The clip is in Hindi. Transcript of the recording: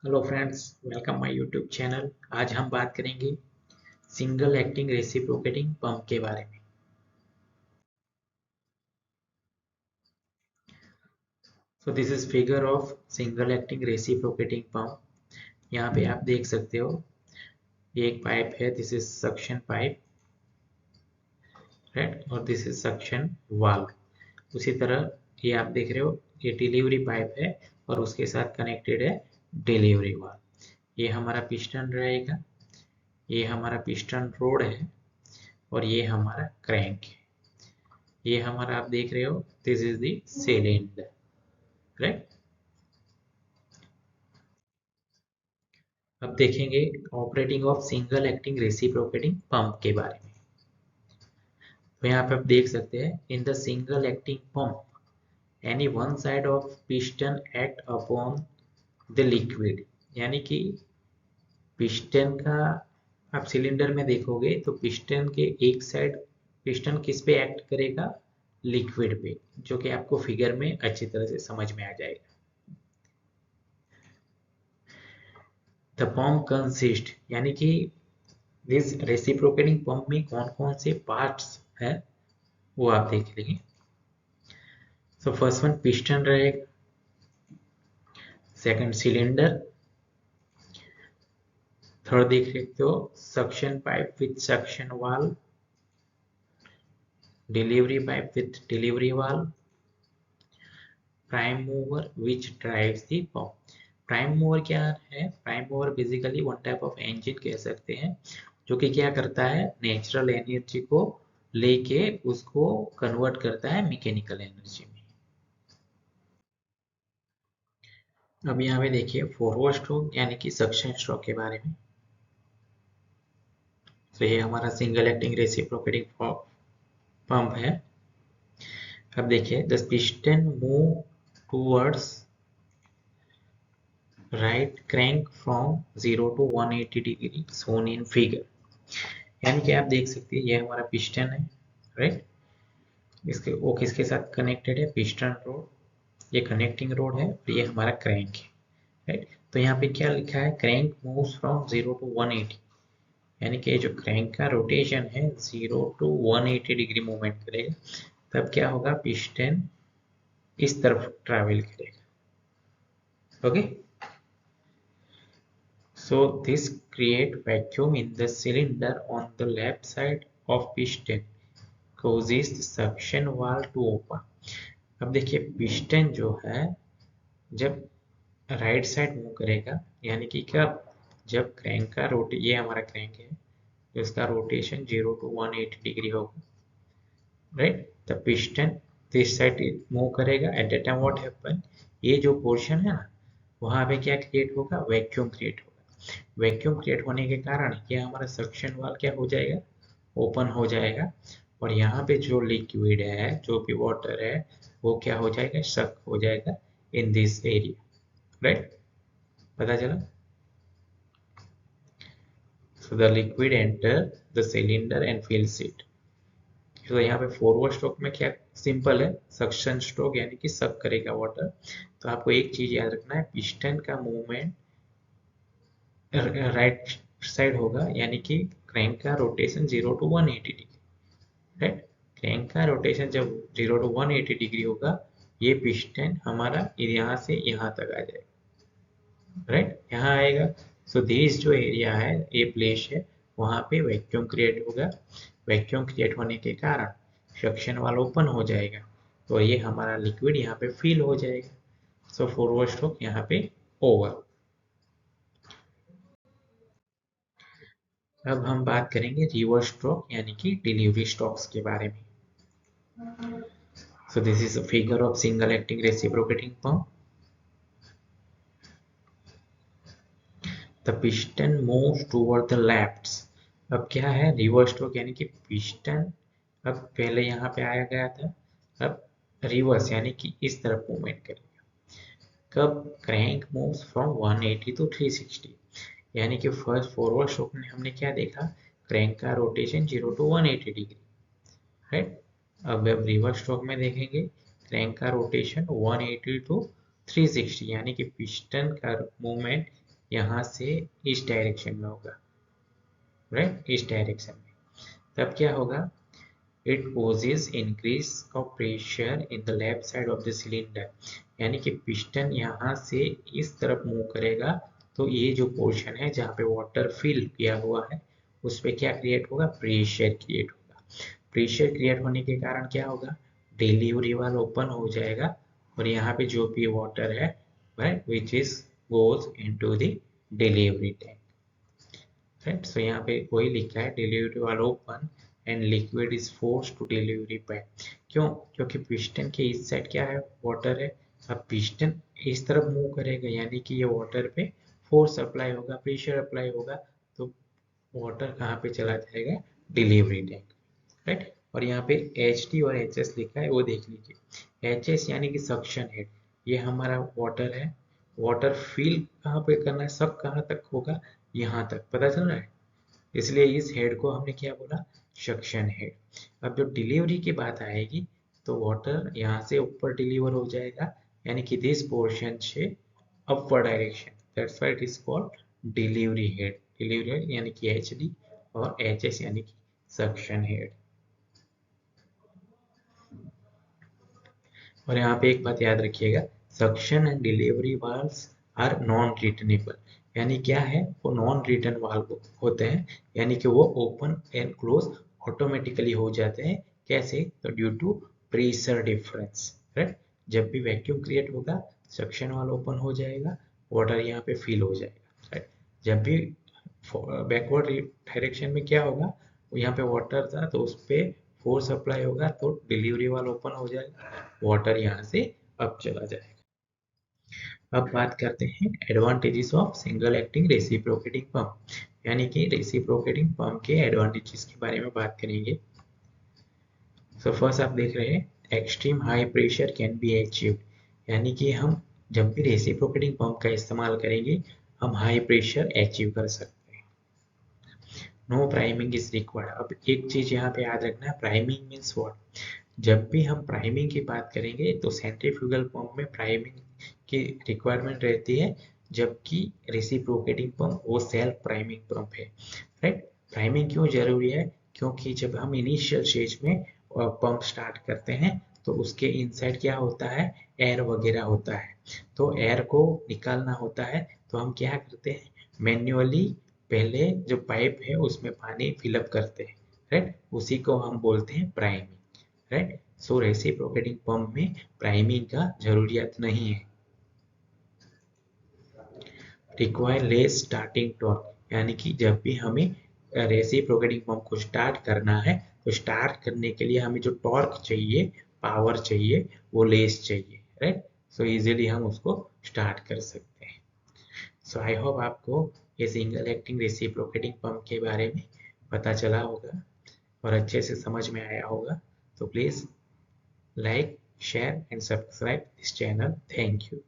Hello friends, welcome my YouTube channel. आज हम बात करेंगे सिंगल एक्टिंग रेसिप्रोकेटिंग पंप के बारे में। So this is figure of single acting reciprocating pump. यहाँ पे आप देख सकते हो ये एक पाइप है, this is suction pipe, right, और दिस इज सक्शन वाल्व। उसी तरह ये आप देख रहे हो, ये डिलीवरी पाइप है और उसके साथ कनेक्टेड है डिलीवरी वाल्व। ये हमारा पिस्टन रहेगा, ये हमारा पिस्टन रोड है और ये हमारा क्रैंक है। ये हमारा आप देख रहे हो, this is the cylinder, right. अब देखेंगे operating of single acting reciprocating pump के बारे में। तो यहाँ पे आप देख सकते हैं, in the single acting pump any one side of piston act upon the liquid. यानी कि पिस्टन का आप सिलेंडर में देखोगे तो पिस्टन के एक साइड पिस्टन किस पे एक्ट करेगा, लिक्विड पे, जो कि आपको फिगर में अच्छी तरह से समझ में आ जाएगा। द पंप कंसिस्ट, यानी कि दिस रेसिप्रोकेटिंग पंप में कौन कौन से पार्ट्स हैं वो आप देख लीजिए। सो फर्स्ट वन पिस्टन रहेगा, सेकंड सिलेंडर, थर्ड देख सकते हो suction pipe with suction valve, delivery pipe with delivery valve, prime mover which drives the pump. Prime mover क्या है? Prime mover basically one type of engine कह सकते हैं, जो कि क्या करता है, नेचुरल एनर्जी को लेके उसको कन्वर्ट करता है मैकेनिकल एनर्जी में। अब यहाँ पे देखिए फॉरवर्ड स्ट्रोक यानी कि सक्शन स्ट्रोक के बारे में। तो ये हमारा सिंगल एक्टिंग रेसिप्रोकेटिंग पंप है। अब देखिए the piston move towards right crank from 0 to 180 degree shown in figure. यानी कि आप देख सकते हैं ये हमारा पिस्टन है, राइट। इसके वो किसके साथ कनेक्टेड है, पिस्टन रोड, ये कनेक्टिंग रोड है और ये हमारा क्रैंक है, राइट। तो यहाँ पे क्या लिखा है, क्रैंक मूव्स फ्रॉम 0 to 180, यानी कि जो क्रैंक का रोटेशन है 0 to 180 डिग्री मूवमेंट करेगा। तब क्या होगा, पिस्टन इस तरफ ट्रैवल करेगा। Okay, so this create vacuum in the cylinder on the left side of piston causes the suction valve to open। अब देखिए पिस्टन जो है जब राइट साइड मूव करेगा, यानी कि कब, जब क्रैंक का ये हमारा क्रैंक है, जिसका रोटेशन 0 to 180 डिग्री होगा, right. The piston this side move करेगा, at that time what happen, ये जो पोर्शन है ना, वहां पे क्या क्रिएट होगा, वैक्यूम क्रिएट होगा। वैक्यूम क्रिएट होने के कारण ये हमारा सक्शन वाल्व क्या हो जाएगा, ओपन हो जाएगा, और यहाँ पे जो लिक्विड है, जो भी वाटर है, वो क्या हो जाएगा, सक हो जाएगा इन दिस एरिया, राइट। पता चला। So the liquid enter the cylinder and fills it. तो यहाँ पे फॉरवर्ड स्ट्रोक में क्या सिंपल है, सक्शन स्ट्रोक यानी कि सक करेगा वाटर। तो आपको एक चीज याद रखना है, पिस्टन का मूवमेंट राइट साइड होगा, यानी कि क्रैंक का rotation 0 to 180 degree, right. Crank का रोटेशन जब 0 to 180 डिग्री होगा, ये पिस्टन हमारा यहाँ से यहाँ तक आ जाएगा, राइट, यहाँ आएगा। सो दिस जो एरिया है, ये प्लेस है, वहां पे वैक्यूम क्रिएट होगा। वैक्यूम क्रिएट होने के कारण सक्शन वाल्व ओपन हो जाएगा, तो ये हमारा लिक्विड यहाँ पे फिल हो जाएगा। सो फॉरवर्ड स्ट्रोक यहाँ पे ओवर। अब हम बात करेंगे रिवर्स स्ट्रोक यानी कि डिलीवरी स्ट्रोक्स के बारे में। So this is a figure of single acting reciprocating pump. The piston moves toward the left. अब क्या है, रिवर्स स्ट्रोक यानी कि पिस्टन अब पहले यहाँ पे आया गया था, अब रिवर्स यानी कि इस तरफ मूवमेंट करेगा। कब, क्रैंक मूव्स फ्रॉम 180 to 360, यानी कि फर्स्ट फॉरवर्ड स्ट्रोक में हमने क्या देखा, क्रैंक का रोटेशन 0 to 180 डिग्री, राइट। अब रिवर्स स्ट्रोक में देखेंगे, क्रैंक का रोटेशन 180 to 360, यानी कि पिस्टन का मूवमेंट यहाँ से इस डायरेक्शन में होगा, राइट, इस डायरेक्शन में। तब क्या होगा, it causes increase of pressure in the left side of the cylinder, यानी कि पिस्टन यहाँ से इस तरफ मूव करेगा तो ये जो पोर्शन है जहाँ पे वाटर फिल किया हुआ है उस पर क्या क्रिएट होगा, प्रेशर क्रिएट होगा। प्रेशर क्रिएट होने के कारण क्या होगा, डिलीवरी वाल्व ओपन हो जाएगा और यहाँ पे जो भी वाटर है right which is goes into the delivery tank, right. So यहाँ पे वही लिखा है, delivery valve open and liquid is force to delivery pipe. क्यों, क्योंकि पिस्टन के इस साइड क्या है, वाटर है। अब पिस्टन इस तरफ मूव करेगा यानी कि ये वाटर पे फोर्स अप्लाई होगा, प्रेशर अप्लाई होगा, तो वाटर कहाँ पे चला जाएगा, डिलीवरी टैंक, राइट। और यहाँ पे एच डी और एच एस लिखा है वो देख लीजिए। एच एस यानी कि सक्शन हेड, ये हमारा वाटर है, वाटर फिल कहाँ पे करना है, सब कहाँ तक होगा, यहाँ तक, पता चल रहा है। इसलिए इस हेड को हमने क्या बोला, सक्शन हेड। अब जब डिलीवरी की बात आएगी तो वाटर यहाँ से ऊपर डिलीवर हो जाएगा यानी कि दिस पोर्शन से upward direction, that's why it is called delivery head. Delivery head यानी कि एच डी और एच एस यानी कि सक्शन हेड। और यहाँ पे एक बात याद रखिएगा, suction and delivery valves are non returnable, यानी क्या है, वो नॉन रिटर्न वाल्व होते हैं, यानी कि वो ओपन एंड क्लोज ऑटोमेटिकली हो जाते हैं। कैसे, तो due to pressure difference, right. जब भी वैक्यूम क्रिएट होगा सक्शन वाल्व ओपन हो जाएगा, वाटर यहाँ पे फिल हो जाएगा, राइट। जब भी बैकवर्ड डायरेक्शन में क्या होगा, यहाँ पे वाटर था तो उस पर फोर्स अप्लाई होगा तो डिलीवरी वाल्व ओपन हो जाएगा, वाटर यहाँ से अब चला जाएगा। अब बात करते हैं advantages of single acting reciprocating pump, यानी कि रेसिप्रोकेटिंग पंप के एडवांटेजेस के बारे में बात करेंगे। सो फर्स्ट आप देख रहे हैं extreme high pressure can be achieved, यानी कि हम जब भी रेसिप्रोकेटिंग पंप का इस्तेमाल करेंगे हम हाई प्रेशर अचीव कर सकते हैं। No priming is required. अब एक चीज यहाँ पे याद रखना है, प्राइमिंग मीन्स व्हाट। जब भी हम प्राइमिंग की बात करेंगे तो सेंट्रीफ्यूगल पंप में प्राइमिंग की रिक्वायरमेंट रहती है, जबकि रेसिप्रोकेटिंग पंप वो सेल्फ प्राइमिंग पंप है, राइट। प्राइमिंग क्यों जरूरी है, क्योंकि जब हम इनिशियल स्टेज में पंप स्टार्ट करते हैं तो उसके इनसाइड क्या होता है, एयर वगैरह होता है, तो एयर को निकालना होता है, तो हम क्या करते हैं, मैन्युअली पहले जो पाइप है उसमें पानी फिलअप करते हैं, राइट, उसी को हम बोलते हैं प्राइमिंग, राइट। सो रेसिप्रोकेटिंग पंप में प्राइमिंग का जरूरियत नहीं है। रिक्वायर लेस स्टार्टिंग टॉर्क, यानी कि जब भी हमें रेसिप्रोकेटिंग पंप को स्टार्ट करना है तो स्टार्ट करने के लिए हमें जो टॉर्क चाहिए, पावर चाहिए, वो लेस चाहिए, राइट। सो इजीली हम उसको स्टार्ट कर सकते हैं। सो आई होप आपको ये सिंगल एक्टिंग रेसिप्रोकेटिंग पंप के बारे में पता चला होगा और अच्छे से समझ में आया होगा। तो please like, share and subscribe this channel. Thank you.